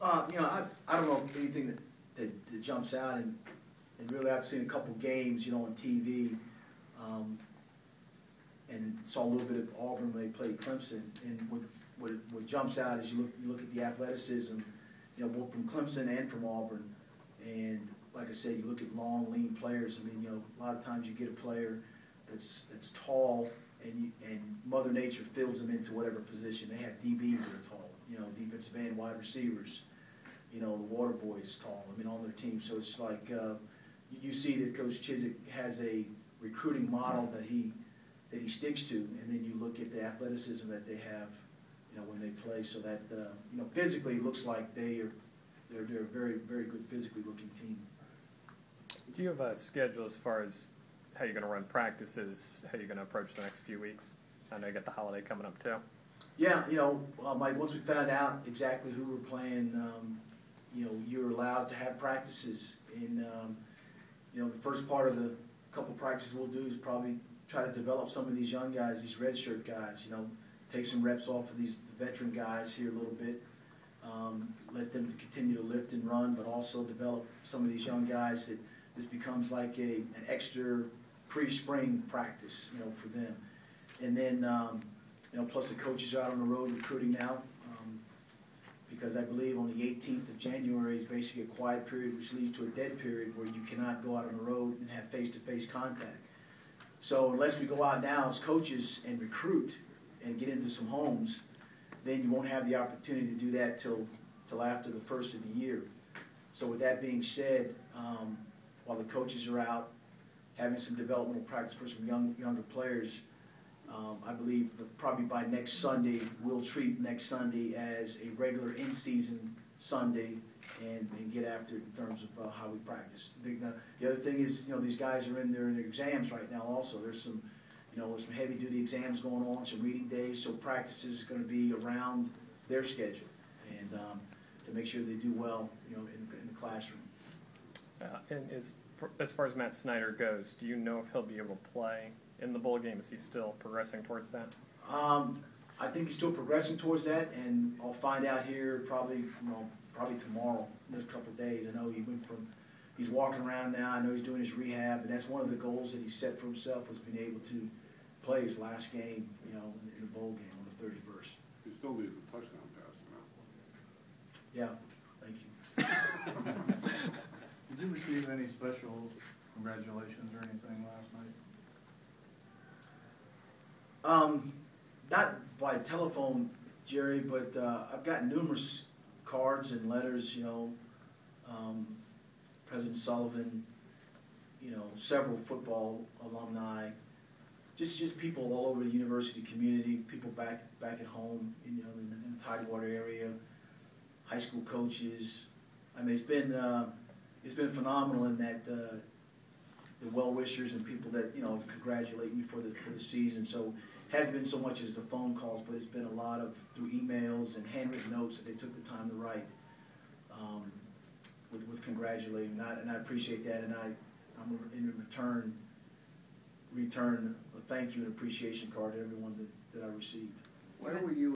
I don't know anything that jumps out, and really I've seen a couple games, on TV, and saw a little bit of Auburn when they played Clemson. And what jumps out is you look at the athleticism, both from Clemson and from Auburn. And like I said, you look at long, lean players. I mean, a lot of times you get a player that's tall, and Mother Nature fills them into whatever position. They have DBs that are tall, defensive end, wide receivers. The water boys tall, on their team. So it's like you see that Coach Chizik has a recruiting model that he sticks to, and then you look at the athleticism that they have, when they play. So that physically it looks like they're a very, very good physically looking team. Do you have a schedule as far as how you're going to run practices, how you're going to approach the next few weeks? I know you got the holiday coming up too. Yeah, Mike, once we found out exactly who we're playing, you're allowed to have practices. And, the first part of the couple practices we'll do is probably try to develop some of these young guys, these redshirt guys, take some reps off of these veteran guys here a little bit, let them continue to lift and run, but also develop some of these young guys that this becomes like an extra pre-spring practice, for them. And then, plus the coaches are out on the road recruiting now, because I believe on the 18th of January is basically a quiet period, which leads to a dead period where you cannot go out on the road and have face-to-face contact. So unless we go out now as coaches and recruit and get into some homes, then you won't have the opportunity to do that till after the first of the year. So with that being said, while the coaches are out having some developmental practice for some younger players, I believe that probably by next Sunday, we'll treat next Sunday as a regular in-season Sunday and get after it in terms of how we practice. The other thing is, these guys are in their exams right now also. There's some, some heavy-duty exams going on, some reading days, so practice is going to be around their schedule and to make sure they do well, in the classroom. And as far as Matt Snyder goes, do you know if he'll be able to play in the bowl game? Is he still progressing towards that? I think he's still progressing towards that, and I'll find out here probably tomorrow, in a couple of days. I know he's walking around now. I know he's doing his rehab, and that's one of the goals that he set for himself, was being able to play his last game, in the bowl game on the 31st. He still needs a touchdown pass now. Yeah, thank you. Did you receive any special congratulations or anything last night? Not by telephone, Jerry, but I've gotten numerous cards and letters, President Sullivan, several football alumni, just people all over the university community, people back at home, in the Tidewater area, high school coaches. I mean, it's been phenomenal in that the well-wishers and people that congratulate me for the season. So it hasn't been so much as the phone calls, but it's been a lot of through emails and handwritten notes that they took the time to write with congratulating, and I appreciate that. And I'm in return a thank you and appreciation card to everyone that I received. Where were you